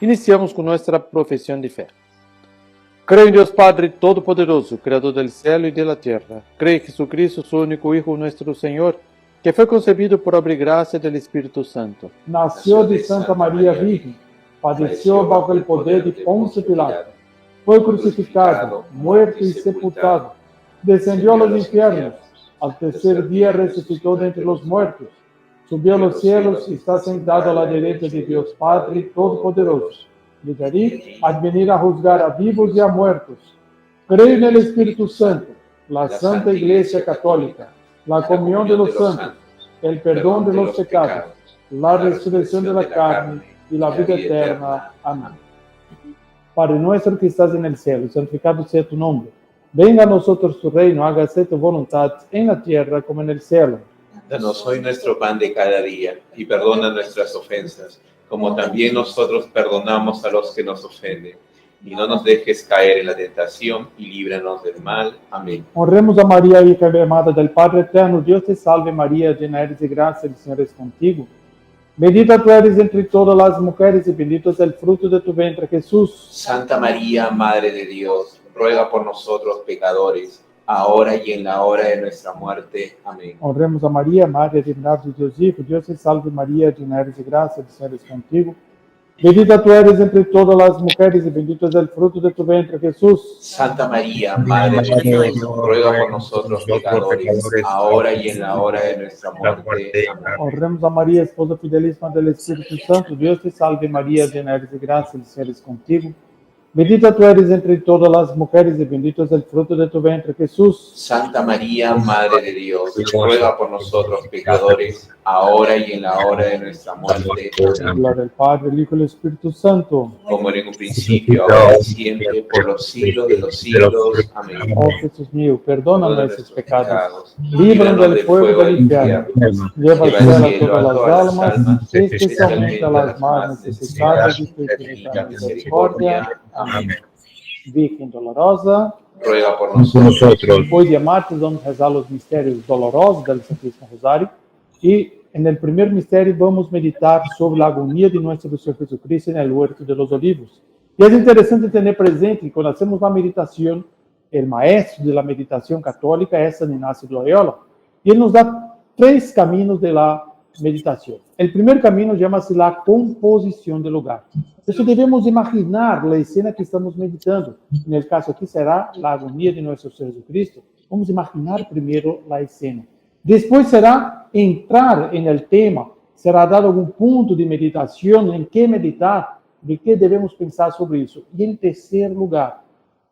Iniciamos con nuestra profesión de fe. Creo en Dios Padre Todopoderoso, Creador del cielo y de la tierra. Creo en Jesucristo, su único Hijo, nuestro Señor, que fue concebido por obra y gracia del Espíritu Santo. Nació de Santa María Virgen, padeció bajo el poder de Poncio Pilato, fue crucificado, muerto y sepultado, descendió a los infiernos, al tercer día resucitó de entre los muertos, subió a los cielos y está sentado a la derecha de Dios Padre Todopoderoso. De allí a venir a juzgar a vivos y a muertos. Creo en el Espíritu Santo, la Santa Iglesia Católica, la comunión de los santos, el perdón de los pecados, la resurrección de la carne y la vida eterna. Amén. Padre nuestro que estás en el cielo, santificado sea tu nombre. Venga a nosotros tu reino, hágase tu voluntad en la tierra como en el cielo. Danos hoy nuestro pan de cada día y perdona nuestras ofensas, como también nosotros perdonamos a los que nos ofenden. Y no nos dejes caer en la tentación y líbranos del mal. Amén. Honremos a María, hija amada del Padre eterno. Dios te salve María, llena eres de gracia, el Señor es contigo. Bendita tú eres entre todas las mujeres y bendito es el fruto de tu vientre, Jesús. Santa María, Madre de Dios, ruega por nosotros pecadores, ahora y en la hora de nuestra muerte. Amén. Honremos a María, Madre de Dios Hijo. Dios te salve María, llena eres de gracia, el Señor es contigo. Bendita tú eres entre todas las mujeres y bendito es el fruto de tu vientre, Jesús. Santa María, Madre de Dios, ruega por nosotros pecadores, ahora y en la hora de nuestra muerte. Amén. Honremos a María, esposa fidelísima del Espíritu Santo. Dios te salve María, llena eres de gracia, el Señor es contigo. Bendita tú eres entre todas las mujeres y bendito es el fruto de tu vientre, Jesús. Santa María, Madre de Dios, ruega por nosotros pecadores, ahora y en la hora de nuestra muerte. Amén. Gloria al Padre, al Hijo y al Espíritu Santo. Como en un principio, ahora y siempre, por los siglos de los siglos. Amén. Oh Jesús mío, perdona nuestros pecados, líbranos del fuego del infierno, lleva al cielo a todas las almas, especialmente a las más necesitadas de tu infinita misericordia. Amén. Virgen dolorosa, ruega por nosotros. Depois de martes, vamos rezar os mistérios dolorosos del Santíssimo Rosário. E en el primer misterio vamos meditar sobre la agonía de nuestro Señor Jesucristo en el huerto de los olivos. Y es interesante tener presente que cuando hacemos la meditación, el maestro de la meditación católica es San Ignacio de Loyola. Y él nos da 3 caminos de la meditación. El primer camino llama-se la composición del lugar. Entonces debemos imaginar la escena que estamos meditando. En el caso aquí será la agonía de nuestro Señor Jesucristo. Vamos a imaginar primero la escena. Después será entrar en el tema. Será dado algún punto de meditación en qué meditar, de qué debemos pensar sobre eso. Y en tercer lugar,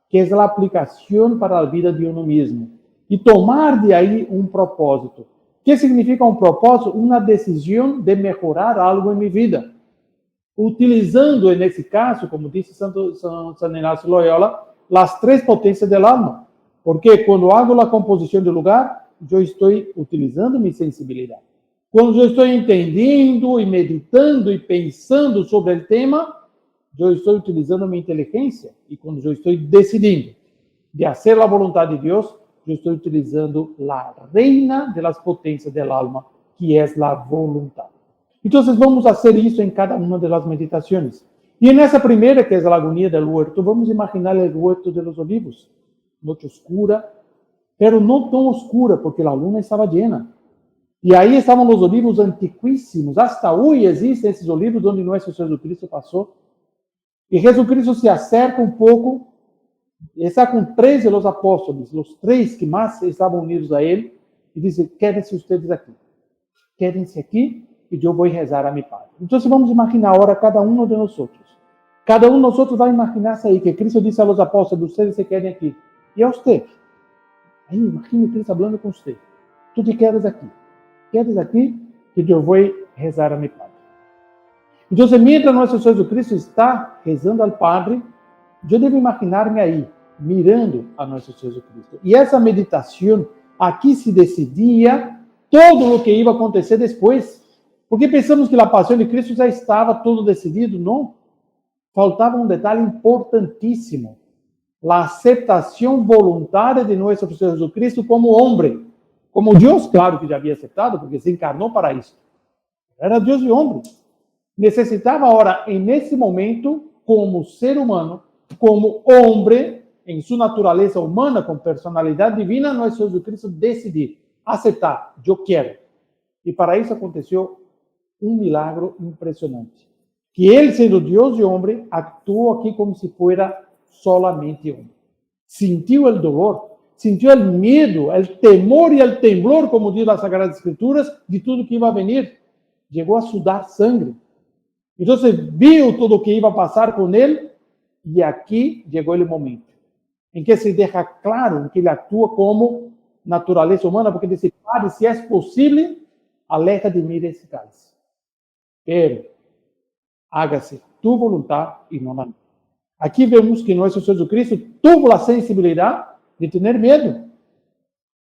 que es la aplicación para la vida de uno mismo. Y tomar de ahí un propósito. ¿Qué significa un propósito? Una decisión de mejorar algo en mi vida. Utilizando, en ese caso, como dice San Ignacio Loyola, las 3 potencias del alma. Porque cuando hago la composición del lugar, yo estoy utilizando mi sensibilidad. Cuando yo estoy entendiendo y meditando y pensando sobre el tema, yo estoy utilizando mi inteligencia. Y cuando yo estoy decidiendo de hacer la voluntad de Dios, yo estoy utilizando la reina de las potencias del alma, que es la voluntad. Entonces vamos a hacer eso en cada una de las meditaciones. Y en esa primera, que es la agonía del huerto, vamos a imaginar el huerto de los olivos. Noche oscura, pero no tan oscura, porque la luna estaba llena. Y ahí estaban los olivos antiquísimos. Hasta hoy existen esos olivos donde nuestro Jesucristo pasó. Y Jesucristo se acerca un poco, y está con 3 de los apóstoles, los 3 que más estaban unidos a él, y dice: quédense ustedes aquí. Quédense aquí y yo voy a rezar a mi Padre. Entonces vamos a imaginar ahora cada uno de nosotros. Cada uno de nosotros va a imaginarse ahí que Cristo dice a los apóstoles: ustedes se queden aquí. Y a usted, ahí imagine Cristo hablando con usted. Tú te quedas aquí que yo voy a rezar a mi Padre. Entonces, mientras nuestro Señor Jesucristo está rezando al Padre, yo devo imaginar-me aí, mirando a nosso Jesus Cristo. E essa meditação, aqui se decidia todo o que ia acontecer depois. Porque pensamos que a paixão de Cristo já estava tudo decidido. Não. Faltava um detalhe importantíssimo. A aceitação voluntária de nosso Senhor Jesus Cristo como homem. Como Deus, claro que já havia aceitado, porque se encarnou para isso. Era Deus e homem. necesitaba ahora, en ese momento, como ser humano, como hombre, en su naturaleza humana, con personalidad divina, nuestro Jesucristo decidir, aceptar, yo quiero. Y para eso aconteció un milagro impresionante. Que él, siendo Dios y hombre, actuó aquí como si fuera solamente hombre. Sintió el dolor, sintió el miedo, el temor y el temblor, como dice las Sagradas Escrituras, de todo que iba a venir. Llegó a sudar sangre. Entonces vio todo lo que iba a pasar con él y aquí llegó el momento en que se deja claro, en que él actúa como naturaleza humana, porque dice, Padre, si es posible, aleja de mí ese cálice. Pero hágase tu voluntad y no la mía. Aquí vemos que nuestro Jesucristo tuvo la sensibilidad de tener miedo,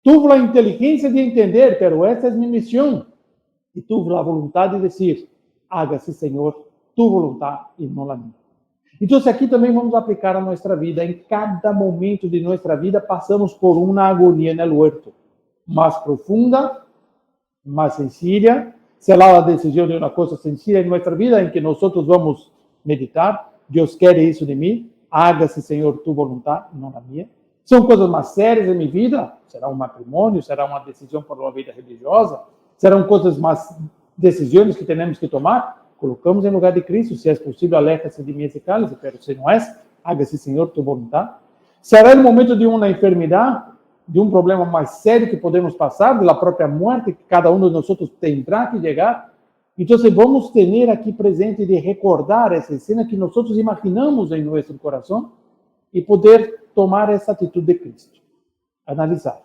tuvo la inteligencia de entender, pero esta es mi misión, y tuvo la voluntad de decir, hágase, Señor, tu voluntad y no la mía. Entonces aquí también vamos a aplicar a nuestra vida. En cada momento de nuestra vida pasamos por una agonía en el huerto, más profunda, más sencilla. Será la decisión de una cosa sencilla en nuestra vida en que nosotros vamos a meditar. Dios quiere eso de mí. Hágase, Señor, tu voluntad, no la mía. Son cosas más serias en mi vida. Será un matrimonio, será una decisión por una vida religiosa. Serán cosas más, decisiones que tenemos que tomar. Colocamos en lugar de Cristo. Si es posible, aléjase de mí ese cálice. Pero si no es, hágase, Señor, tu voluntad. Será el momento de una enfermedad, de un problema más serio que podemos pasar, de la propia muerte que cada uno de nosotros tendrá que llegar. Entonces vamos a tener aquí presente de recordar esa escena que nosotros imaginamos en nuestro corazón y poder tomar esa actitud de Cristo. Analizar,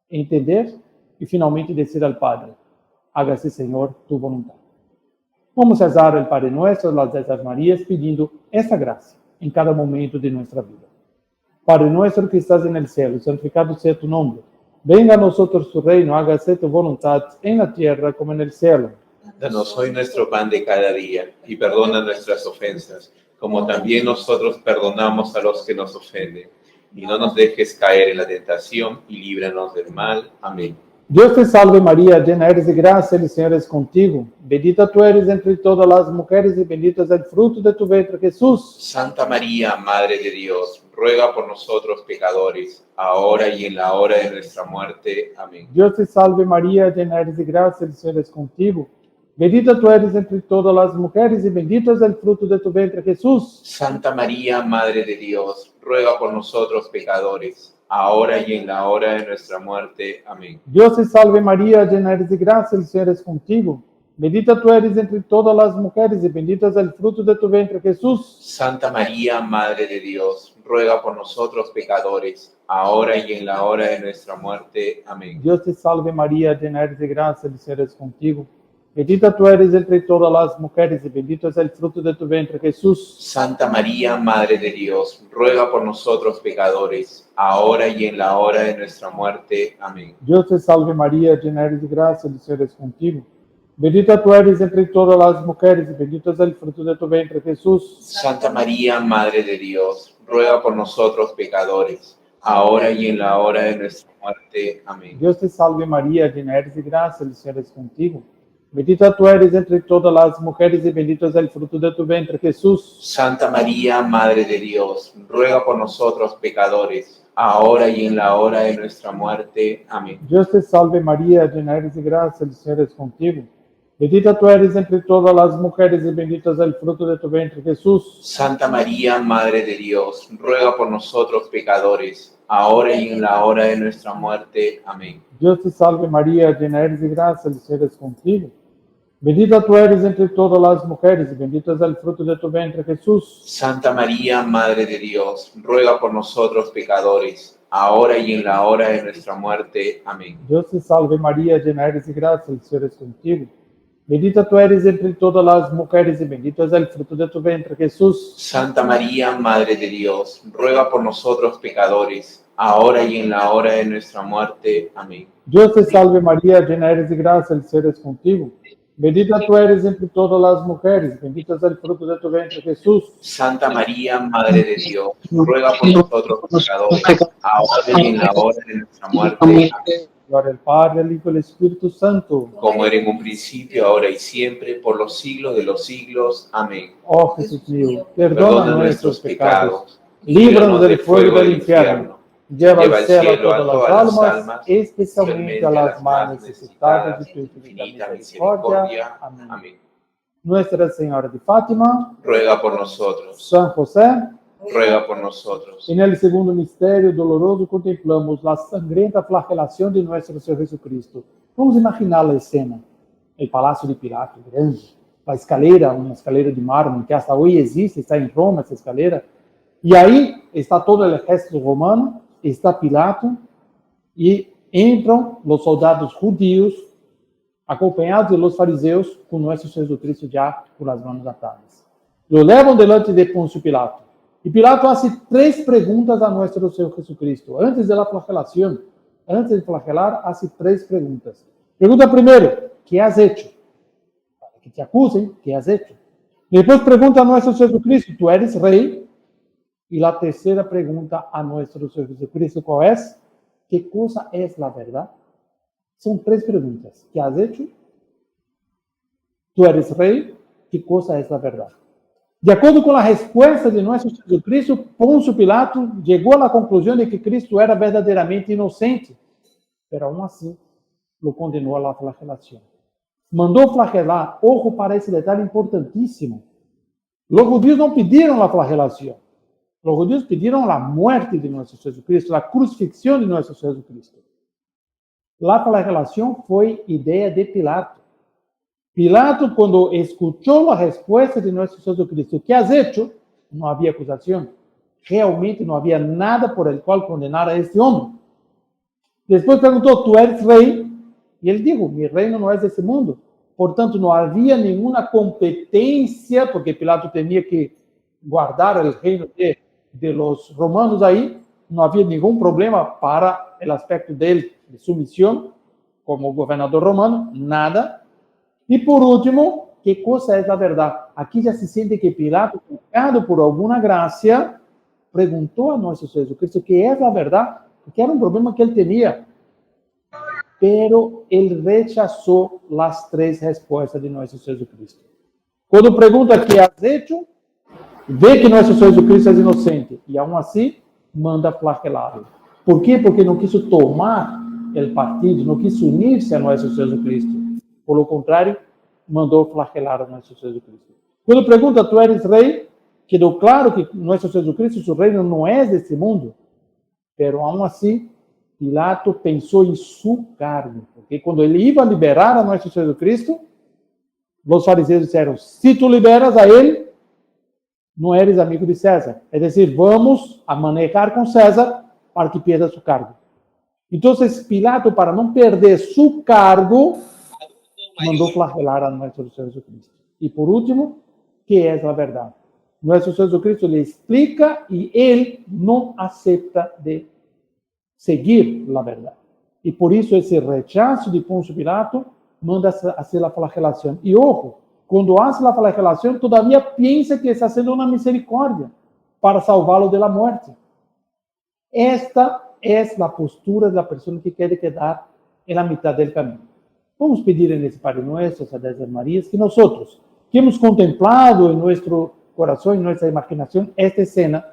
entender y finalmente decir al Padre, hágase, Señor, tu voluntad. Vamos a rezar el Padre Nuestro, las 10 Marías, pidiendo esta gracia en cada momento de nuestra vida. Padre nuestro que estás en el cielo, santificado sea tu nombre. Venga a nosotros tu reino, hágase tu voluntad en la tierra como en el cielo. Danos hoy nuestro pan de cada día y perdona nuestras ofensas, como también nosotros perdonamos a los que nos ofenden. Y no nos dejes caer en la tentación y líbranos del mal. Amén. Dios te salve María, llena eres de gracia, el Señor es contigo. Bendita tú eres entre todas las mujeres y bendito es el fruto de tu vientre, Jesús. Santa María, Madre de Dios, ruega por nosotros pecadores, ahora y en la hora de nuestra muerte. Amén. Dios te salve María, llena eres de gracia, el Señor es contigo. Bendita tú eres entre todas las mujeres y bendito es el fruto de tu vientre, Jesús. Santa María, Madre de Dios, ruega por nosotros pecadores, ahora y en la hora de nuestra muerte. Amén. Dios te salve María, llena eres de gracia, el Señor es contigo. Bendita tú eres entre todas las mujeres y bendito es el fruto de tu vientre, Jesús. Santa María, Madre de Dios, ruega por nosotros pecadores, ahora y en la hora de nuestra muerte. Amén. Dios te salve María, llena eres de gracia, el Señor es contigo. Bendita tú eres entre todas las mujeres y bendito es el fruto de tu vientre, Jesús. Santa María, Madre de Dios, ruega por nosotros pecadores, ahora y en la hora de nuestra muerte. Amén. Dios te salve María, llena eres de gracia, el Señor es contigo. Bendita tú eres entre todas las mujeres y bendito es el fruto de tu vientre, Jesús. Santa María, Madre de Dios, ruega por nosotros pecadores, ahora y en la hora de nuestra muerte. Amén. Dios te salve María, llena eres de gracia, el Señor es contigo. Bendita tú eres entre todas las mujeres y bendito es el fruto de tu vientre, Jesús. Santa María, Madre de Dios, ruega por nosotros pecadores, ahora y en la hora de nuestra muerte. Amén. Dios te salve María, llena eres de gracia, el Señor es contigo. Bendita tú eres entre todas las mujeres y bendito es el fruto de tu vientre, Jesús. Santa María, Madre de Dios, ruega por nosotros pecadores, ahora y en la hora de nuestra muerte. Amén. Dios te salve María, llena eres de gracia, el Señor es contigo. Bendita tú eres entre todas las mujeres y bendito es el fruto de tu vientre, Jesús. Santa María, Madre de Dios, ruega por nosotros pecadores, ahora y en la hora de nuestra muerte. Amén. Dios te salve María, llena eres de gracia, el Señor es contigo. Bendita tú eres entre todas las mujeres y bendito es el fruto de tu vientre, Jesús. Santa María, Madre de Dios, ruega por nosotros pecadores, ahora y en la hora de nuestra muerte. Amén. Dios te salve María, llena eres de gracia, el Señor es contigo. Bendita tú eres entre todas las mujeres, bendito es el fruto de tu vientre, Jesús. Santa María, Madre de Dios, ruega por nosotros pecadores, ahora y en la hora de nuestra muerte. Amén. Gloria al Padre, al Hijo y al Espíritu Santo. como era en un principio, ahora y siempre, por los siglos de los siglos. Amén. Oh Jesús mío, Perdona perdona nuestros pecados, líbranos líbranos del fuego del infierno, lleva al cielo a todas las almas, especialmente a las más necesitadas de tu infinita misericordia. Amén. Amén. Nuestra Señora de Fátima, Ruega por nosotros, San José. ruega por nosotros. En el segundo misterio doloroso contemplamos la sangrienta flagelación de nuestro Señor Jesucristo. Vamos a imaginar la escena. El palacio de Pilato, grande. La escalera, una escalera de mármol que hasta hoy existe, está en Roma esa escalera. Y ahí está todo el ejército romano, está Pilato, y entran los soldados judíos, acompañados de los fariseos, con nuestro Señor Jesucristo ya con las manos atadas. Lo llevan delante de Poncio Pilato. Y Pilato hace 3 preguntas a nuestro Señor Jesucristo. Antes de la flagelación, antes de flagelar, hace 3 preguntas. Pregunta primero, ¿qué has hecho? Para que te acusen, ¿qué has hecho? Después pregunta a nuestro Señor Jesucristo, ¿tú eres rey? Y la tercera pregunta a nuestro Señor Jesucristo, ¿cuál es? ¿Qué cosa es la verdad? Son 3 preguntas. ¿Qué has hecho? ¿Tú eres rey? ¿Qué cosa es la verdad? De acuerdo con la respuesta de nuestro Señor Jesucristo, Poncio Pilato llegó a la conclusión de que Cristo era verdaderamente inocente, pero aún así lo condenó a la flagelación. Mandó flagelar. Ojo para ese detalle importantísimo. Los judíos no pidieron la flagelación. Los judíos pidieron la muerte de nuestro Señor Jesucristo, la crucifixión de nuestro Señor Jesucristo. La flagelación fue idea de Pilato. Pilato, cuando escuchó la respuesta de nuestro Señor Jesucristo, ¿qué has hecho? No había acusación. Realmente no había nada por el cual condenar a este hombre. Después preguntó, ¿tú eres rey? Y él dijo, mi reino no es de este mundo. Por tanto, no había ninguna competencia, porque Pilato tenía que guardar el reino de los romanos ahí. No había ningún problema para el aspecto de él, de su misión como gobernador romano, nada. Y por último, ¿qué cosa es la verdad? Aquí ya se siente que Pilato, tocado por alguna gracia, preguntó a nuestro Señor Jesucristo qué es la verdad, porque era un problema que él tenía. Pero él rechazó las 3 respuestas de nuestro Señor Jesucristo. Cuando pregunta qué has hecho, ve que nuestro Señor Jesucristo es inocente y aún así manda flagelarlo. ¿Por qué? Porque no quiso tomar el partido, no quiso unirse a nuestro Señor Jesucristo. Por lo contrario, mandó flagelar a nuestro Señor Jesucristo. Cuando pregunta, ¿tú eres rey? Quedó claro que nuestro Señor Jesucristo, su reino no es de este mundo. Pero aún así, Pilato pensó en su cargo. Porque cuando él iba a liberar a nuestro Señor Jesucristo, los fariseos dijeron, si tú liberas a él, no eres amigo de César. Es decir, vamos a manejar con César para que pierda su cargo. Entonces, Pilato, para no perder su cargo, mandó flagelar a nuestro Señor Jesucristo. Y por último, ¿qué es la verdad? Nuestro Señor Jesucristo le explica y él no acepta de seguir la verdad. Y por eso ese rechazo de Poncio Pilato manda hacer la flagelación. Y ojo, cuando hace la flagelación todavía piensa que está haciendo una misericordia para salvarlo de la muerte. Esta es la postura de la persona que quiere quedar en la mitad del camino. Vamos pedir en ese Padre Nuestro, a las Marías, que nosotros, que hemos contemplado en nuestro corazón, en nuestra imaginación, esta escena,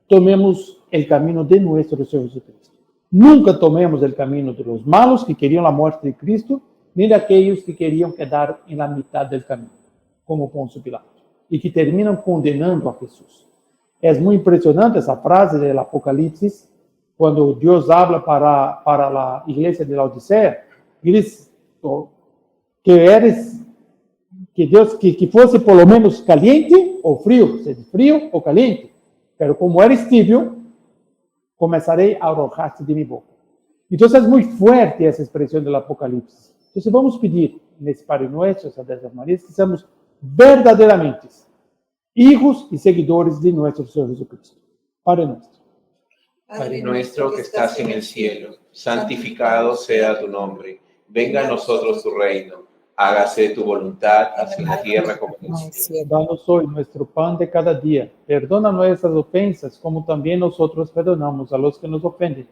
tomemos el camino de nuestro Señor Jesucristo. Nunca tomemos el camino de los malos que querían la muerte de Cristo, ni de aquellos que querían quedar en la mitad del camino, como Poncio Pilato, y que terminan condenando a Jesús. Es muy impresionante esa frase del Apocalipsis, cuando Dios habla para la iglesia de la Odisea, y dice que fuese por lo menos caliente o frío, frío o caliente, pero como eres tibio, comenzaré a arrojarte de mi boca. Entonces es muy fuerte esa expresión del Apocalipsis. Entonces vamos a pedir en ese Padre Nuestro, a las Marías, que seamos verdaderamente hijos y seguidores de nuestro Señor Jesucristo. Padre Nuestro. Padre nuestro que estás en el cielo, santificado sea tu nombre. Venga a nosotros tu reino. Hágase tu voluntad, así en la tierra como en el cielo. Danos hoy nuestro pan de cada día. Perdona nuestras ofensas, como también nosotros perdonamos a los que nos ofenden.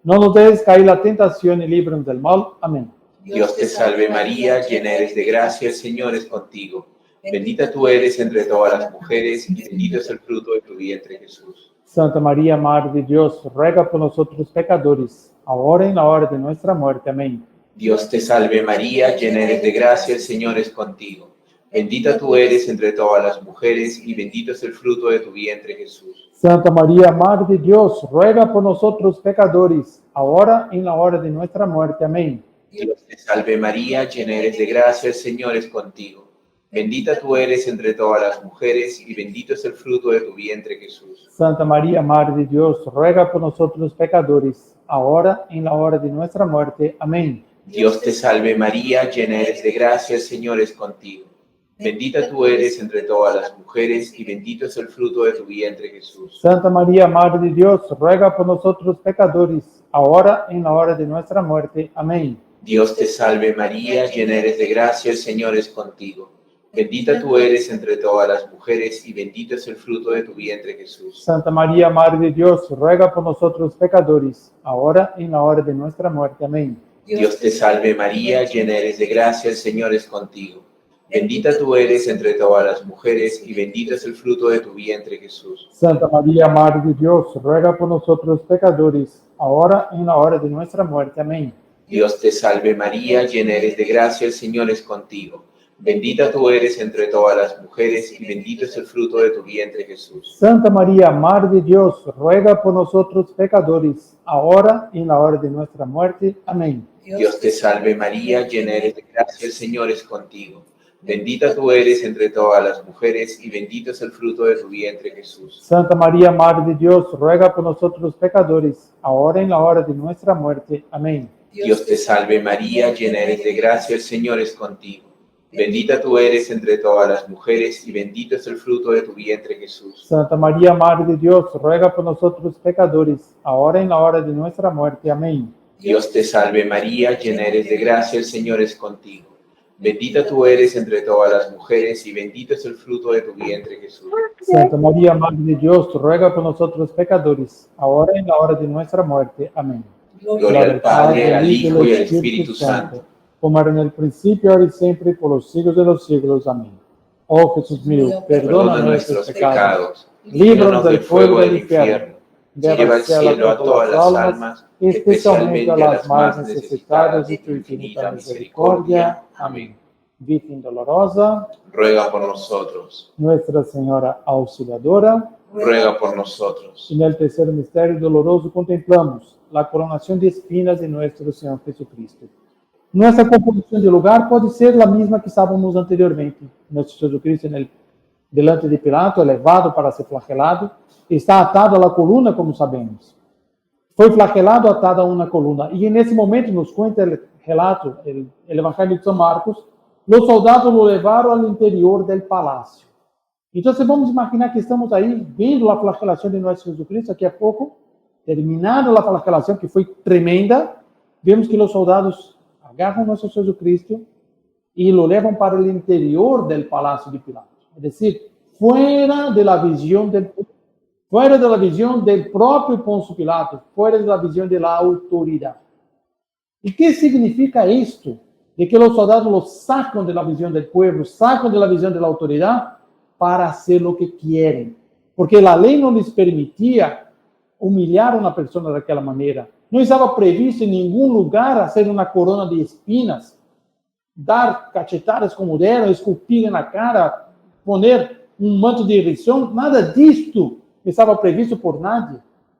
No nos dejes caer la tentación y líbranos del mal. Amén. Dios te salve María, llena eres de gracia, el Señor es contigo. Bendita tú eres entre todas las mujeres y bendito es el fruto de tu vientre, Jesús. Santa María, Madre de Dios, ruega por nosotros pecadores, ahora y en la hora de nuestra muerte. Amén. Dios te salve María, llena eres de gracia, el Señor es contigo. Bendita tú eres entre todas las mujeres y bendito es el fruto de tu vientre, Jesús. Santa María, Madre de Dios, ruega por nosotros pecadores, ahora y en la hora de nuestra muerte. Amén. Dios te salve María, llena eres de gracia, el Señor es contigo. Bendita tú eres entre todas las mujeres y bendito es el fruto de tu vientre, Jesús. Santa María, Madre de Dios, ruega por nosotros pecadores, ahora y en la hora de nuestra muerte. Amén. Dios te salve María, llena eres de gracia, el Señor es contigo. Bendita tú eres entre todas las mujeres y bendito es el fruto de tu vientre, Jesús. Santa María, Madre de Dios, ruega por nosotros pecadores, ahora y en la hora de nuestra muerte. Amén. Dios te salve María, llena eres de gracia, el Señor es contigo. Bendita tú eres entre todas las mujeres y bendito es el fruto de tu vientre, Jesús. Santa María, Madre de Dios, ruega por nosotros pecadores, ahora y en la hora de nuestra muerte. Amén. Dios te salve María, llena eres de gracia, el Señor es contigo. Bendita tú eres entre todas las mujeres y bendito es el fruto de tu vientre, Jesús. Santa María, Madre de Dios, ruega por nosotros pecadores, ahora y en la hora de nuestra muerte. Amén. Dios te salve María, llena eres de gracia, el Señor es contigo. Bendita tú eres entre todas las mujeres y bendito es el fruto de tu vientre, Jesús. Santa María, Madre de Dios, ruega por nosotros pecadores, ahora y en la hora de nuestra muerte. Amén. Dios te salve María, llena eres de gracia, el Señor es contigo. Bendita tú eres entre todas las mujeres y bendito es el fruto de tu vientre, Jesús. Santa María, Madre de Dios, ruega por nosotros pecadores, ahora y en la hora de nuestra muerte. Amén. Dios te salve María, llena eres de gracia, el Señor es contigo. Bendita tú eres entre todas las mujeres y bendito es el fruto de tu vientre, Jesús. Santa María, Madre de Dios, ruega por nosotros pecadores, ahora y en la hora de nuestra muerte. Amén. Dios te salve María, llena eres de gracia, el Señor es contigo. Bendita tú eres entre todas las mujeres y bendito es el fruto de tu vientre, Jesús. Santa María, Madre de Dios, ruega por nosotros pecadores, ahora y en la hora de nuestra muerte. Amén. Gloria al Padre, al Hijo y al Espíritu Santo. Como era en el principio, ahora y siempre, por los siglos de los siglos. Amén. Oh Jesús mío, perdona nuestros pecados, líbranos del fuego del infierno, lleva al cielo a todas las almas, especialmente a las más necesitadas de tu infinita misericordia. Amén. Virgen dolorosa, Ruega por nosotros, Nuestra Señora Auxiliadora. ruega por nosotros. En el tercer misterio doloroso contemplamos la coronación de espinas de nuestro Señor Jesucristo. Nuestra composición de lugar puede ser la misma que estábamos anteriormente. Nuestro Jesucristo delante de Pilato, elevado para ser flagelado, está atado a la columna, como sabemos. Foi flagelado atado a una columna. Y en ese momento nos cuenta el relato, el Evangelio de San Marcos, los soldados lo llevaron al interior del palacio. Entonces vamos a imaginar que estamos ahí viendo la flagelación de nuestro Jesucristo. Aquí a poco, terminando la flagelación, que fue tremenda, vemos que los soldados agarram nuestro Jesucristo y lo llevan para el interior del palacio de Pilato. Es decir, fuera de la visión del propio Poncio Pilato, fuera de la visión de la autoridad. ¿Y qué significa esto? De que los soldados los sacan de la visión del pueblo, sacan de la visión de la autoridad para hacer lo que quieren. Porque la ley no les permitía humilhar a una persona de aquella manera. No estaba previsto en ningún lugar hacer una corona de espinas, dar cachetadas como deram, esculpir en la cara, poner un manto de irrisión. Nada disto estaba previsto por nadie.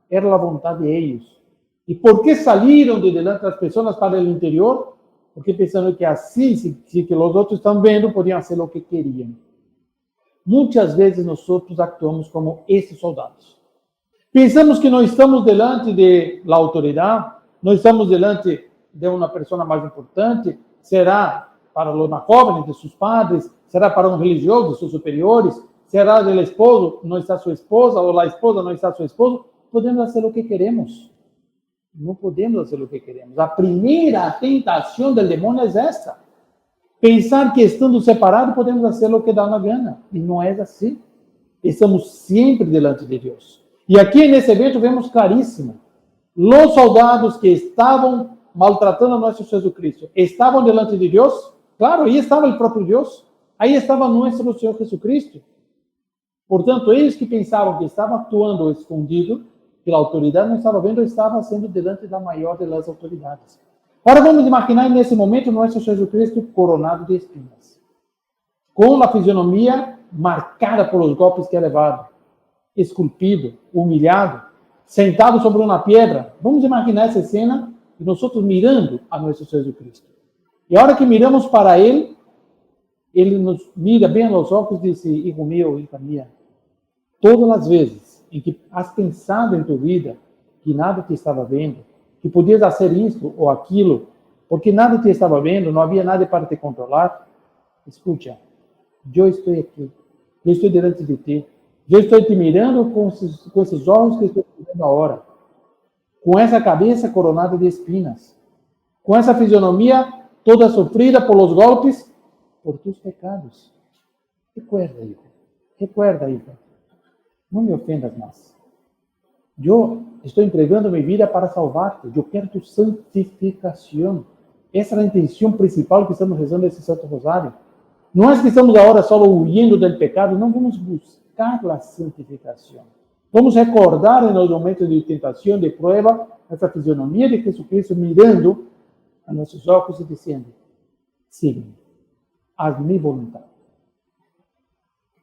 Era la voluntad de ellos. ¿Y por qué salieron de delante de las personas para el interior? Porque pensando que así, si que los otros están viendo, podían hacer lo que querían. Muchas veces nosotros actuamos como esses soldados. Pensamos que não estamos delante de la autoridad, não estamos delante de uma pessoa mais importante, será para os mais jovens de seus padres, será para um religioso de seus superiores, será del esposo, não está sua esposa, ou a esposa não está seu esposo. Podemos fazer o que queremos. Não podemos fazer o que queremos. A primeira tentação do demônio é esta. Pensar que estando separados podemos fazer o que dá na gana. E não é assim. Estamos sempre delante de Deus. E aqui nesse evento vemos claríssimo. Los soldados que estaban maltratando a nuestro Jesucristo, ¿estaban delante de Dios? Claro, ahí estaba el propio Dios. Ahí estaba nuestro Señor Jesucristo. Portanto, eles que pensavam que estava atuando escondido, que a autoridade não estava vendo, estava sendo delante da maior das autoridades. Agora vamos imaginar nesse momento nosso Jesus Cristo coronado de espinas, com a fisionomia marcada pelos golpes que é levado, esculpido, humilhado, sentado sobre uma pedra. Vamos imaginar essa cena e nós mirando a nosso Jesus Cristo. E a hora que miramos para ele, ele nos mira bem aos olhos e diz: Hijo meu, hija mía, todas as vezes em que has pensado em tua vida que nada te estava vendo, que podias fazer isto ou aquilo, porque nada te estava vendo, não havia nada para te controlar, escuta, eu estou aqui, eu estou diante de ti, eu estou te mirando com esses olhos que estou te vendo agora, com essa cabeça coronada de espinas, com essa fisionomia toda sofrida pelos golpes, por tus pecados. Recuerda, hijo. Recuerda, hija. Não me ofendas mais. Eu estou entregando minha vida para salvar-te. Eu quero tu santificação. Essa é a intenção principal que estamos rezando esse Santo Rosário. Não é que estamos agora só huyendo do pecado, não, vamos buscar a santificação. Vamos recordar nos momentos de tentação, de prova, essa fisionomia de Jesucristo mirando a nossos olhos e dizendo: siga-me, haz mi voluntad.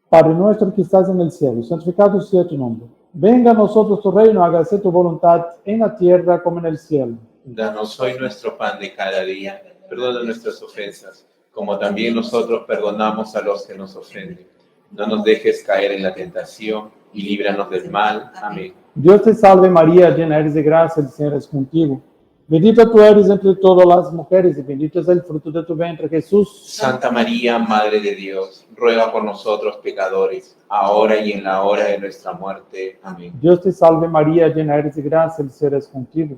Padre nuestro que estás en el cielo, santificado sea tu nombre. Venga a nosotros tu reino, hágase tu voluntad en la tierra como en el cielo. Danos hoy nuestro pan de cada día. Perdona nuestras ofensas, como también nosotros perdonamos a los que nos ofenden. No nos dejes caer en la tentación y líbranos del mal. Amén. Dios te salve María, llena eres de gracia, el Señor es contigo. Bendita tú eres entre todas las mujeres y bendito es el fruto de tu vientre, Jesús. Santa María, Madre de Dios, ruega por nosotros pecadores, ahora y en la hora de nuestra muerte. Amén. Dios te salve María, llena eres de gracia, el Señor es contigo.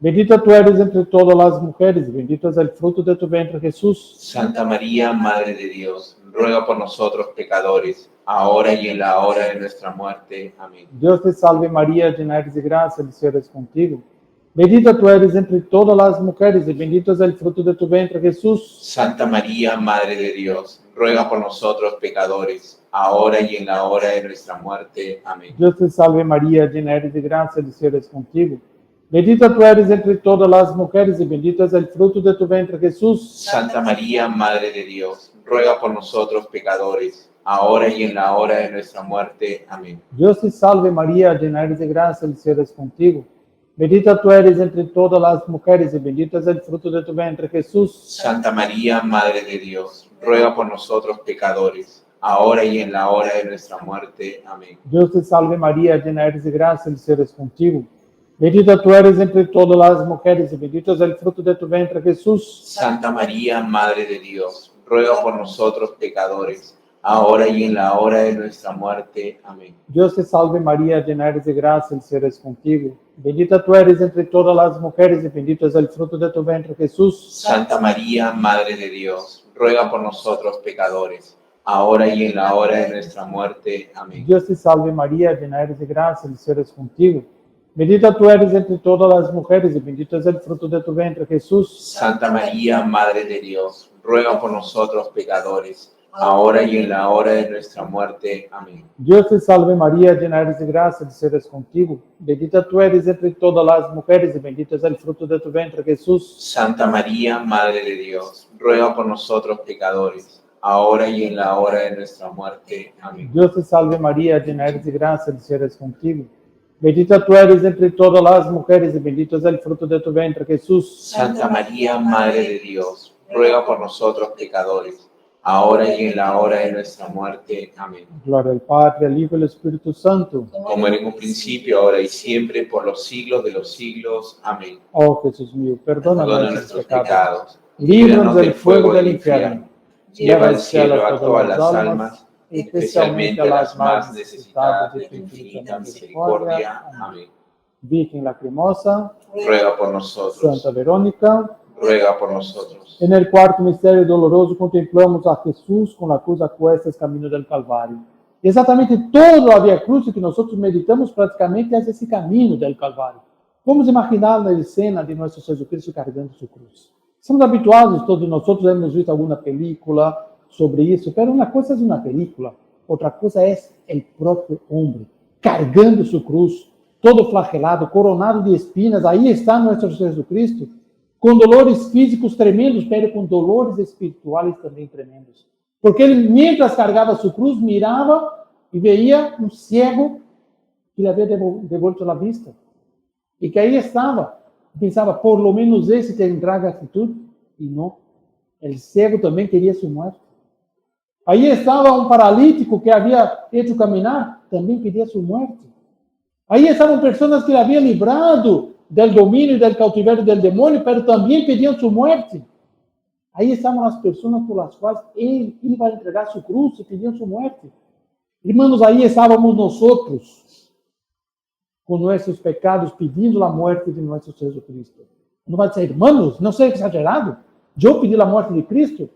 Bendita tú eres entre todas las mujeres y bendito es el fruto de tu vientre, Jesús. Santa María, Madre de Dios, ruega por nosotros pecadores, ahora y en la hora de nuestra muerte. Amén. Dios te salve María, llena eres de gracia, el Señor es contigo. Bendita tú eres entre todas las mujeres y bendito es el fruto de tu vientre, Jesús. Santa María, Madre de Dios, ruega por nosotros pecadores, ahora y en la hora de nuestra muerte. Amén. Dios te salve María, llena eres de gracia, el Señor es contigo. Bendita tú eres entre todas las mujeres y bendito es el fruto de tu vientre, Jesús. Santa María, Madre de Dios, ruega por nosotros pecadores, ahora y en la hora de nuestra muerte. Amén. Dios te salve María, llena eres de gracia, el Señor es contigo. Bendita tú eres entre todas las mujeres y bendito es el fruto de tu vientre, Jesús. Santa María, Madre de Dios, ruega por nosotros pecadores, ahora y en la hora de nuestra muerte. Amén. Dios te salve María, llena eres de gracia, el Señor es contigo. Bendita tú eres entre todas las mujeres y bendito es el fruto de tu vientre, Jesús. Santa María, Madre de Dios, ruega por nosotros pecadores, ahora y en la hora de nuestra muerte. Amén. Dios te salve María, llena eres de gracia, el Señor es contigo. Bendita tú eres entre todas las mujeres y bendito es el fruto de tu vientre, Jesús. Santa María, Madre de Dios, ruega por nosotros pecadores, ahora y en la hora de nuestra muerte. Amén. Dios te salve María, llena eres de gracia, el Señor es contigo. Bendita tú eres entre todas las mujeres y bendito es el fruto de tu vientre, Jesús. Santa María, Madre de Dios, ruega por nosotros pecadores, ahora y en la hora de nuestra muerte. Amén. Dios te salve María, llena eres de gracia, el Señor es contigo. Bendita tú eres entre todas las mujeres y bendito es el fruto de tu vientre, Jesús. Santa María, Madre de Dios, ruega por nosotros pecadores, ahora y en la hora de nuestra muerte. Amén. Dios te salve María, llena eres de gracia, el Señor es contigo. Bendita tú eres entre todas las mujeres y bendito es el fruto de tu vientre, Jesús. Santa María, Madre de Dios, ruega por nosotros pecadores, ahora y en la hora de nuestra muerte. Amén. Gloria al Padre, al Hijo y al Espíritu Santo. Como era en un principio, ahora y siempre, por los siglos de los siglos. Amén. Oh Jesús mío, perdona Perdona nuestros nuestros pecados. pecados, Líbranos del fuego del infierno. lleva al cielo a todas las almas, especialmente a las más necesitadas de tu infinita misericordia. Amén. Virgen Lacrimosa, Ruega por nosotros. Santa Verónica. Ruega por nosotros. En el cuarto misterio doloroso contemplamos a Jesús con la cruz a cuestas camino del Calvario. Exatamente toda a Via Cruz que nosotros meditamos praticamente é esse caminho del Calvario. Vamos imaginar a cena de nosso Jesus Cristo carregando sua cruz. Estamos habituados, todos nós hemos visto alguma película sobre isso, mas uma coisa é uma película, outra coisa é o próprio homem, carregando sua cruz, todo flagelado, coronado de espinas. Aí está nosso Jesus Cristo, com dolores físicos tremendos, mas com dolores espirituais também tremendos. Porque ele, mientras carregava sua cruz, mirava e veia um cego que lhe havia devolvido a vista. E que aí estava, pensava, por lo menos esse tendrá gratitud. E não, o cego também queria sua morte. Aí estava um paralítico que havia hecho caminhar, também pedia sua morte. Aí estavam pessoas que ele havia livrado do domínio e do cautiverio do demônio, mas também pediam sua morte. Aí estavam as pessoas por as quais ele ia entregar sua cruz e pediam sua morte. Irmãos, aí estávamos nós, com nossos pecados, pedindo a morte de nosso Jesus Cristo. Não vai dizer, irmãos, não seja exagerado. Eu pedi a morte de Cristo.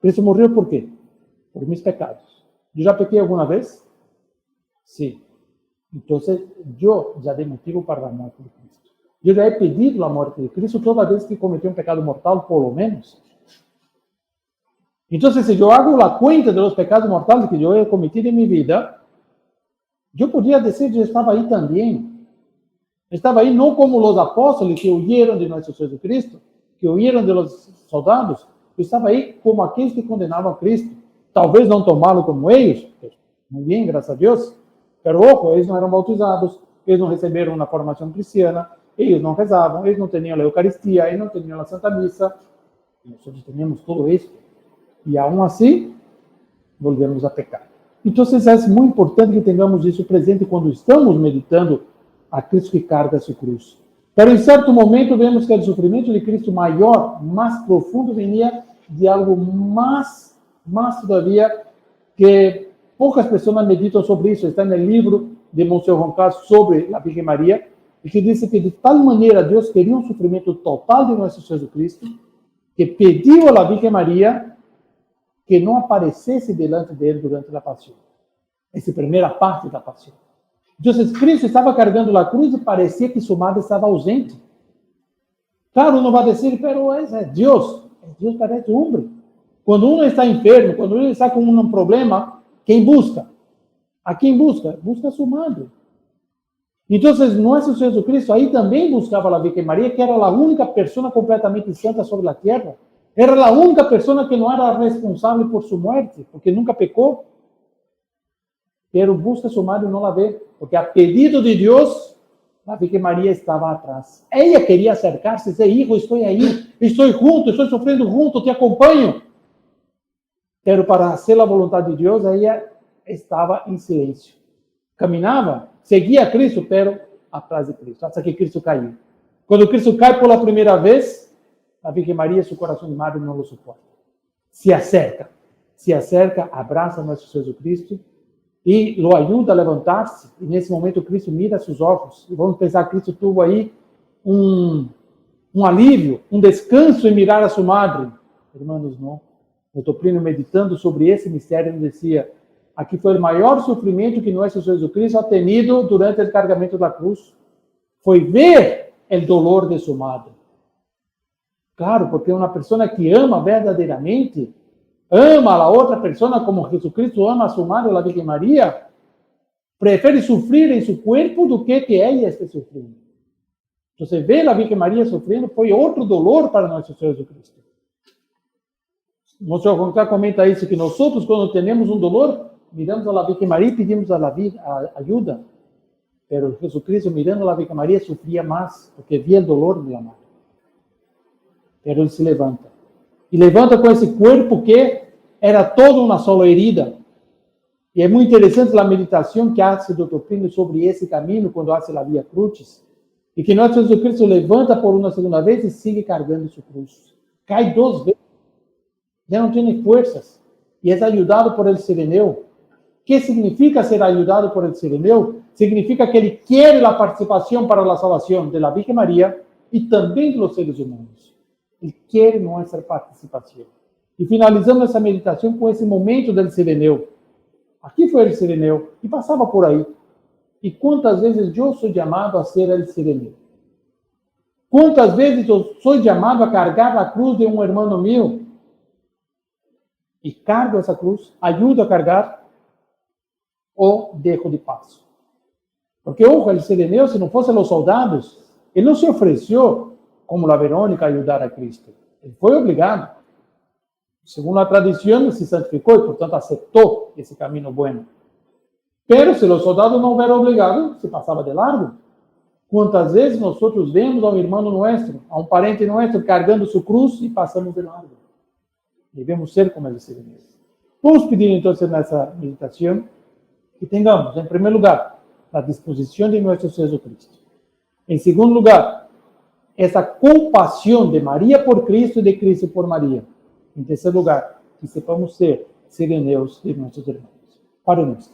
Cristo morreu por quê? Por meus pecados. Eu já pequei alguma vez? Sim. Então, eu já dei motivo para a morte de Cristo. Eu já he pedido a morte de Cristo toda vez que cometi um pecado mortal, por lo menos. Então, se eu hago a conta dos pecados mortais que eu he cometido em minha vida, eu podia dizer que eu estava aí também. Estava aí não como os apóstolos que huyeron de nosso Jesus Cristo, que huyeron de los soldados. Eu estava aí como aqueles que condenavam a Cristo. Talvez não tomá-lo como eles, muito bem, graças a Deus. Pero, ojo, eles não eram bautizados, eles não receberam uma formação cristiana, eles não rezavam, eles não tinham a Eucaristia, eles não tinham a Santa Missa. Nós tínhamos tudo isso. E, aún assim, volvemos a pecar. Então, é muito importante que tenhamos isso presente quando estamos meditando a Cristo que carga sua cruz. Pero, em certo momento, vemos que o sofrimento de Cristo maior, mais profundo, venia de algo mais todavía, que poucas pessoas meditam sobre isso. Está no livro de Monsieur Roncal sobre a Virgem Maria, e que diz que de tal maneira Deus queria um sofrimento total de nosso Jesus Cristo, que pediu à Virgem Maria que não aparecesse delante dele durante a paixão. Essa primeira parte da paixão. Então, Cristo estava carregando a cruz e parecia que sua madre estava ausente. Claro, não vai dizer, pero é Deus. Deus parece homem. Quando um está enfermo, quando ele está com um problema, quem busca? A quem busca? Busca a sua madre. Então, nosso Jesus Cristo aí também buscava a Virgem Maria, que era a única pessoa completamente santa sobre a terra. Era a única pessoa que não era responsável por sua morte, porque nunca pecou. Pero busca sua madre e não a vê, porque a pedido de Deus, a Virgem Maria estava atrás. Ela queria acercar-se e dizer, hijo, estou aí, estou junto, estou sofrendo junto, te acompanho. Pero para fazer a vontade de Deus, ela estava em silêncio. Caminhava, seguia a Cristo, pero atrás de Cristo, até que Cristo caiu. Quando Cristo cai pela primeira vez, a Virgem Maria, seu coração de madre, não o suporta. Se acerca, abraça nosso Jesus Cristo e o ajuda a levantar-se. E nesse momento, Cristo mira seus olhos. E vamos pensar que Cristo teve aí um alívio, um descanso em mirar a sua madre. Irmãos, não. Eu estou meditando sobre esse mistério e dizia, aqui foi o maior sofrimento que nosso Jesus Cristo ha tenido durante o carregamento da cruz. Foi ver o dolor de sua madre. Claro, porque uma pessoa que ama verdadeiramente, ama a outra pessoa como Jesucristo ama a sua madre, a Virgem Maria, prefere sofrer em seu corpo do que ela esteja sofrendo. Então, ver a Virgem Maria sofrendo foi outro dolor para nosso Jesus Cristo. Nosso Roncal comenta isso, que nós, quando temos um dolor, miramos a Virgem Maria e pedimos a ajuda. Pero Jesucristo, mirando a Virgem Maria, sofria mais, porque via o dolor de la madre. Pero ele se levanta. E levanta com esse corpo que era toda uma sola herida. E é muito interessante a meditação que hace o Dr. Plínio sobre esse caminho, quando hace a Via Crucis. E que nosso Jesus Cristo levanta por uma segunda vez e sigue carregando sua cruz. Cai 2 vezes. Já não tem forças. E é ajudado por el Sireneu. O que significa ser ajudado por el Sireneu? Significa que ele quer a participação para a salvação da Virgem Maria e também dos seres humanos. Ele quer nossa participação. E finalizamos essa meditação com esse momento do Sireneu. Aqui foi o Sireneu, e passava por aí. E quantas vezes eu sou chamado a ser el sirenero? Quantas vezes eu sou chamado a carregar a cruz de um irmão meu? E cargo essa cruz, ajudo a carregar, ou deixo de passo? Porque, ojo, el sireneo, se não fossem os soldados, ele não se ofereceu, como a Verônica, a ajudar a Cristo. Ele foi obrigado. Segundo a tradição, ele se santificou e, portanto, aceitou esse caminho bueno. Pero, se os soldados não houveram obrigado, se passava de largo. Quantas vezes nós vemos a um irmão nosso, a um parente nosso, carregando sua cruz e passamos de largo? Devemos ser como eles seriam. Vamos pedir, então, nessa meditação, que tenhamos, em primeiro lugar, a disposição de nosso Jesus Cristo. Em segundo lugar, essa compaixão de Maria por Cristo e de Cristo por Maria. Em terceiro lugar, que sepamos ser sireneus de nossos irmãos. Padre nuestro.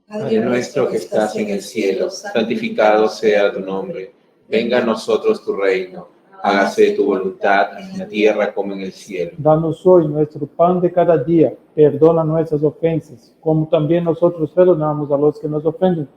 Padre nuestro que estás en el cielo, santificado sea tu nombre. Venga a nosotros tu reino. Hágase tu voluntad en la tierra como en el cielo. Danos hoy nuestro pan de cada día. Perdona nuestras ofensas, como también nosotros perdonamos a los que nos ofenden.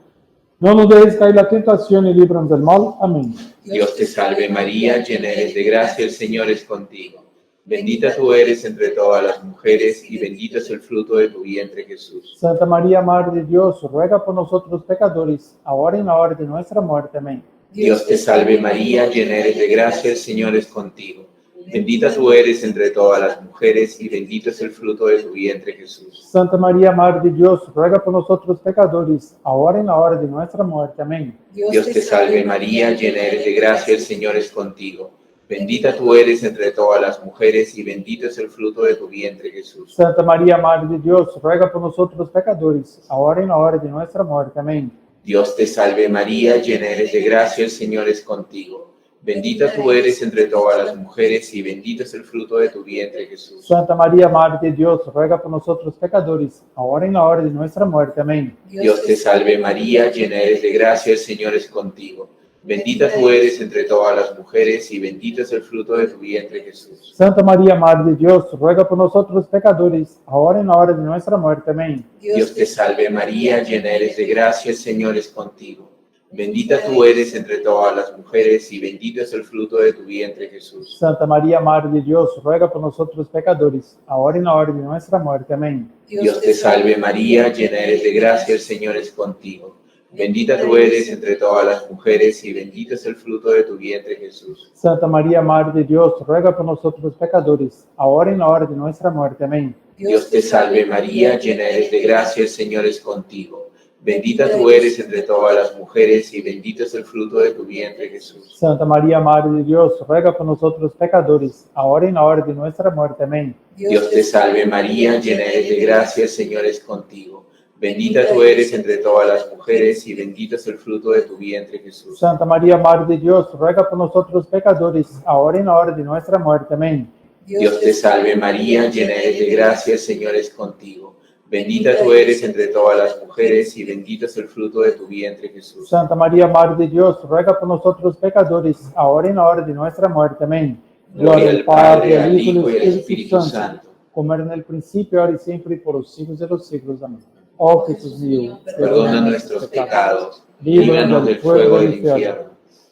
No nos dejes caer en la tentación y líbranos del mal. Amén. Dios te salve María, llena eres de gracia, el Señor es contigo. Bendita tú eres entre todas las mujeres y bendito es el fruto de tu vientre, Jesús. Santa María, Madre de Dios, ruega por nosotros pecadores, ahora y en la hora de nuestra muerte. Amén. Dios te salve María, llena eres de gracia, el Señor es contigo. Bendita tú eres entre todas las mujeres y bendito es el fruto de tu vientre, Jesús. Santa María, Madre de Dios, ruega por nosotros pecadores, ahora y en la hora de nuestra muerte. Amén. Dios te salve María, llena eres de gracia, el Señor es contigo. Bendita tú eres entre todas las mujeres y bendito es el fruto de tu vientre, Jesús. Santa María, Madre de Dios, ruega por nosotros pecadores, ahora y en la hora de nuestra muerte. Amén. Dios te salve María, llena eres de gracia, el Señor es contigo. Bendita tú eres entre todas las mujeres y bendito es el fruto de tu vientre, Jesús. Santa María, Madre de Dios, ruega por nosotros pecadores, ahora y en la hora de nuestra muerte. Amén. Dios te salve María, llena eres de gracia, el Señor es contigo. Bendita tú eres entre todas las mujeres y bendito es el fruto de tu vientre, Jesús. Santa María, Madre de Dios, ruega por nosotros pecadores, ahora y en la hora de nuestra muerte. Amén. Dios te salve María, llena eres de gracia, el Señor es contigo. Bendita tú eres entre todas las mujeres y bendito es el fruto de tu vientre, Jesús. Santa María, Madre de Dios, ruega por nosotros pecadores, ahora y en la hora de nuestra muerte. Amén. Dios te salve María, llena eres de gracia, el Señor es contigo. Bendita tú eres entre todas las mujeres y bendito es el fruto de tu vientre, Jesús. Santa María, Madre de Dios, ruega por nosotros pecadores, ahora y en la hora de nuestra muerte. Amén. Dios te salve María, llena eres de gracia, el Señor es contigo. Bendita tú eres entre todas las mujeres y bendito es el fruto de tu vientre, Jesús. Santa María, Madre de Dios, ruega por nosotros pecadores, ahora y en la hora de nuestra muerte. Amén. Dios te salve María, llena eres de gracia, el Señor es contigo. Bendita tú eres entre todas las mujeres y bendito es el fruto de tu vientre, Jesús. Santa María, Madre de Dios, ruega por nosotros pecadores, ahora y en la hora de nuestra muerte. Amén. Dios te salve María, llena eres de gracia, el Señor es contigo. Bendita tú eres entre todas las mujeres y bendito es el fruto de tu vientre, Jesús. Santa María, Madre de Dios, ruega por nosotros pecadores, ahora y en la hora de nuestra muerte. Amén. Gloria al Padre, al Hijo y al Espíritu Santo. Como era en el principio, ahora y siempre, y por los siglos de los siglos. Amén. Oh Jesús mío, Perdona nuestros pecados, líbranos del fuego del infierno.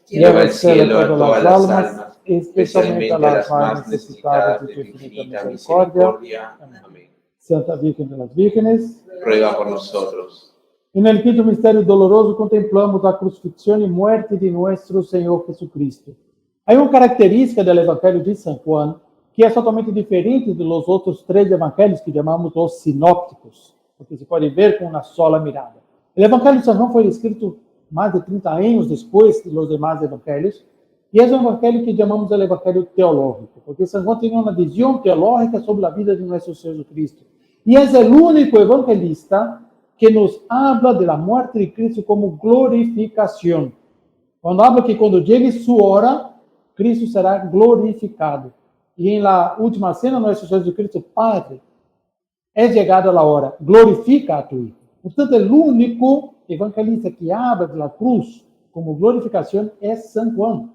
Lleva al cielo a todas las almas, especialmente a las más necesitadas de tu infinita misericordia. Amén. Santa Virgen de las Vírgenes, Ruega por nosotros. en el quinto misterio doloroso contemplamos la crucifixión y muerte de nuestro Señor Jesucristo. Hay una característica del Evangelio de San Juan que es totalmente diferente de los otros tres evangelios que llamamos los sinópticos, porque se puede ver con una sola mirada. El Evangelio de San Juan fue escrito más de 30 años después de los demás evangelios, y es un evangelio que llamamos el Evangelio teológico, porque San Juan tenía una visión teológica sobre la vida de nuestro Señor Jesucristo. Y es el único evangelista que nos habla de la muerte de Cristo como glorificación. Cuando habla que cuando llegue su hora, Cristo será glorificado. Y en la última cena, nuestro Señor Jesucristo, Padre, es llegada la hora, glorifica a tu Hijo. Portanto, el único evangelista que habla de la cruz como glorificación es San Juan.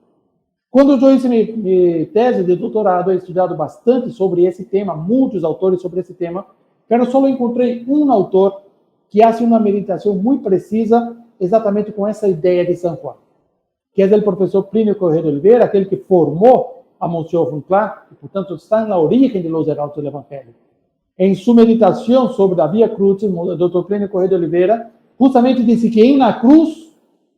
Quando eu hice minha tese de doutorado, eu he estudado bastante sobre esse tema, muitos autores sobre esse tema, pero só encontrei um autor que hace uma meditação muito precisa exatamente com essa ideia de São Juan, que é do professor Plínio Corrêa de Oliveira, aquele que formou a Monsieur Runclá, e portanto está na origem de los heraldos do Evangelho. Em sua meditação sobre a Via Crucis, o Dr. Plínio Corrêa de Oliveira justamente disse que em la cruz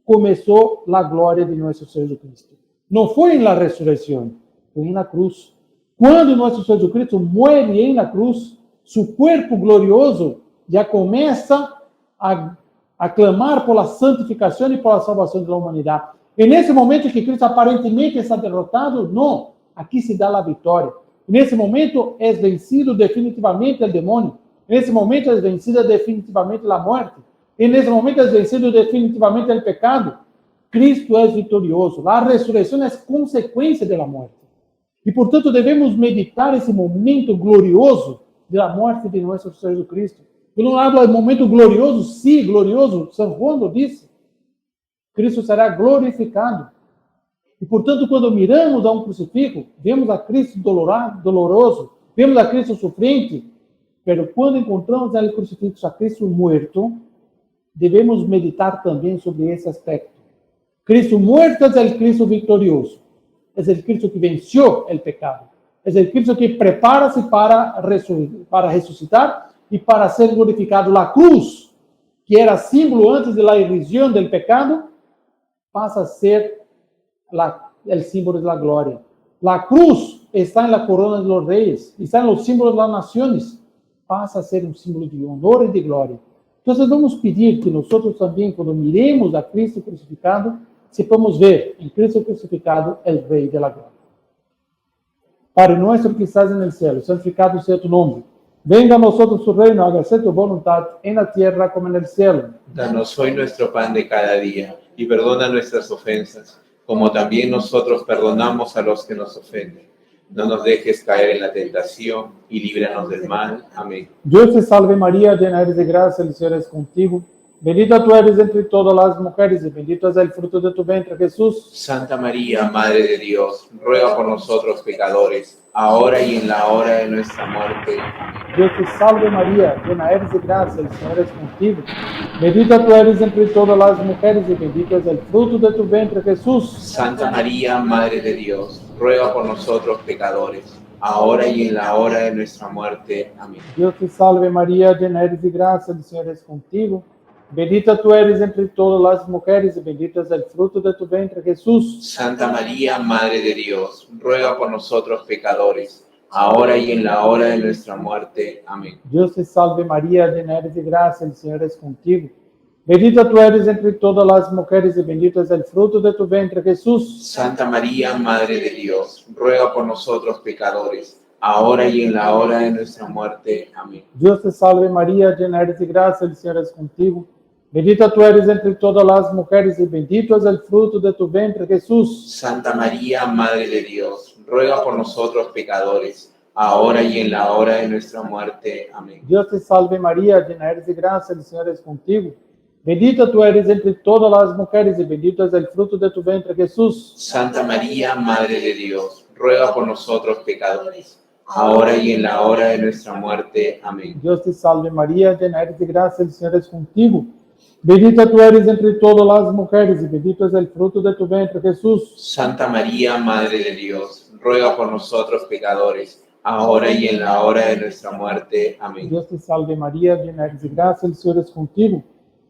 começou a glória de nosso Senhor Jesucristo. Não foi em la ressurreição, foi em la cruz. Quando nosso Senhor Jesucristo muere em la cruz, seu corpo glorioso já começa a clamar por la santificação e por la salvação da humanidade. E nesse momento que Cristo aparentemente está derrotado, não, aqui se dá a vitória. Nesse momento é vencido definitivamente o demônio. Nesse momento é vencida definitivamente a morte. E nesse momento é vencido definitivamente o pecado. Cristo é vitorioso. A ressurreição é consequência da morte. E, portanto, devemos meditar esse momento glorioso da morte de nosso Senhor Jesus Cristo. Por um lado, é um momento glorioso, sim, glorioso. São João lo disse. Cristo será glorificado. E, portanto, quando miramos a um crucifixo, vemos a Cristo doloroso, vemos a Cristo sofrente, mas quando encontramos no crucifixo a Cristo morto, devemos meditar também sobre esse aspecto. Cristo morto é o Cristo vitorioso, é o Cristo que venceu o pecado, é o Cristo que prepara-se para ressuscitar e para ser glorificado. A cruz, que era símbolo antes da irrisão do pecado, passa a ser o símbolo da glória. A cruz está na corona de los reyes, está nos símbolos das nações, passa a ser um símbolo de honor e de glória. Então, vamos pedir que nós também, quando miremos a Cristo crucificado, sepamos ver em Cristo crucificado o Rei da glória. Padre nosso que estás no céu, santificado seja tu nome. Venga a nosotros tu reino, hágase tu voluntad en la tierra como en el cielo. Danos hoy nuestro pan de cada día y perdona nuestras ofensas, como también nosotros perdonamos a los que nos ofenden. No nos dejes caer en la tentación y líbranos del mal. Amén. Dios te salve María, llena eres de gracia, el Señor es contigo. Bendita tú eres entre todas las mujeres y bendito es el fruto de tu vientre, Jesús. Santa María, Madre de Dios, ruega por nosotros pecadores, ahora y en la hora de nuestra muerte. Amén. Dios te salve María, llena eres de gracia, el Señor es contigo. Bendita tú eres entre todas las mujeres y bendito es el fruto de tu vientre, Jesús. Santa María, Madre de Dios, ruega por nosotros pecadores, ahora y en la hora de nuestra muerte. Amén. Dios te salve María, llena eres de gracia, el Señor es contigo. Bendita tú eres entre todas las mujeres y bendito es el fruto de tu vientre, Jesús. Santa María, Madre de Dios, ruega por nosotros pecadores, ahora y en la hora de nuestra muerte. Amén. Dios te salve María, llena eres de gracia, el Señor es contigo. Bendita tú eres entre todas las mujeres y bendito es el fruto de tu vientre, Jesús. Santa María, Madre de Dios, ruega por nosotros pecadores, ahora y en la hora de nuestra muerte. Amén. Dios te salve María, llena eres de gracia, el Señor es contigo. Bendita tú eres entre todas las mujeres y bendito es el fruto de tu vientre, Jesús. Santa María, Madre de Dios, ruega por nosotros pecadores, ahora y en la hora de nuestra muerte. Amén. Dios te salve María, llena eres de gracia, el Señor es contigo. Bendita tú eres entre todas las mujeres y bendito es el fruto de tu vientre, Jesús. Santa María, Madre de Dios, ruega por nosotros pecadores, ahora y en la hora de nuestra muerte. Amén. Dios te salve María, llena eres de gracia, el Señor es contigo. Bendita tú eres entre todas las mujeres y bendito es el fruto de tu vientre, Jesús. Santa María, Madre de Dios, ruega por nosotros pecadores, ahora y en la hora de nuestra muerte. Amén. Dios te salve María, llena eres de gracia, el Señor es contigo.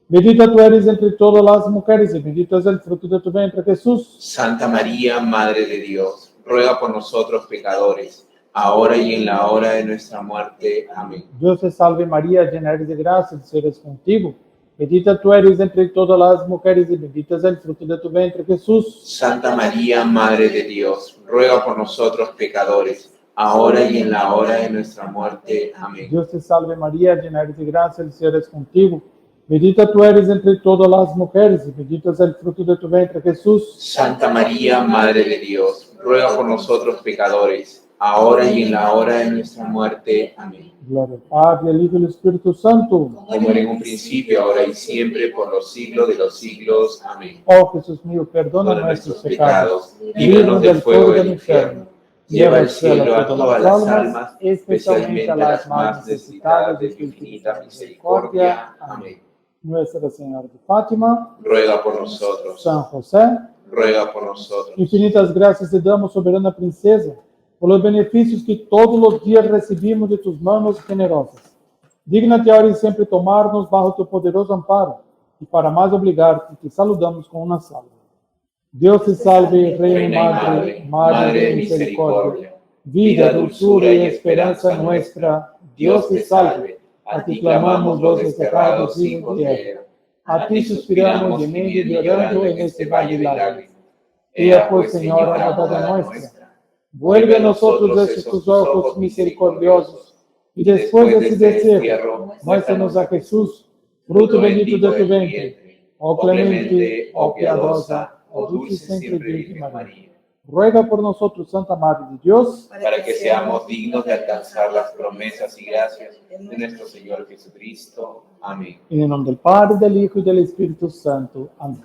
Bendita tú eres entre todas las mujeres y bendito es el fruto de tu vientre, Jesús. Santa María, Madre de Dios, ruega por nosotros pecadores, ahora y en la hora de nuestra muerte. Amén. Dios te salve María, llena eres de gracia, el Señor es contigo. Bendita tú eres entre todas las mujeres y bendito es el fruto de tu vientre, Jesús. Santa María, Madre de Dios, ruega por nosotros pecadores, ahora y en la hora de nuestra muerte. Amén. Dios te salve María, llena eres de gracia, el Señor es contigo. Bendita tú eres entre todas las mujeres y bendito es el fruto de tu vientre, Jesús. Santa María, Madre de Dios, ruega por nosotros pecadores, ahora y en la hora de nuestra muerte. Amén. Gloria al Padre, al Hijo y al Espíritu Santo. Como era en un principio, ahora y siempre, por los siglos de los siglos. Amén. Oh Jesús mío, perdona Perdona nuestros pecados, líbranos del fuego del infierno, lleva al cielo a todas las almas, especialmente a las más necesitadas de tu infinita misericordia. Amén. Nuestra Señora de Fátima, ruega por nosotros. San José, Ruega por nosotros. infinitas gracias te damos, soberana princesa, por los beneficios que todos los días recibimos de tus manos generosas. Dígnate ahora y siempre tomarnos bajo tu poderoso amparo, y para más obligarte, te saludamos con una salve. Dios te salve, Reina y Madre, Madre de misericordia, vida, dulzura y esperanza nuestra. Dios te salve. A ti clamamos los desterrados hijos de Eva. A ti suspiramos gemiendo y llorando en este valle de lágrimas. Ea pues, Señora, abogada nuestra, vuelve a nosotros esos tus ojos misericordiosos, y después de ese destierro, muéstranos a Jesús, fruto bendito de tu vientre. Oh clemente, oh piadosa, oh dulce siempre Virgen María. Ruega por nosotros, Santa Madre de Dios, para que seamos dignos de alcanzar las promesas y gracias de nuestro Señor Jesucristo. Amén. en el nombre del Padre, del Hijo y del Espíritu Santo. Amén.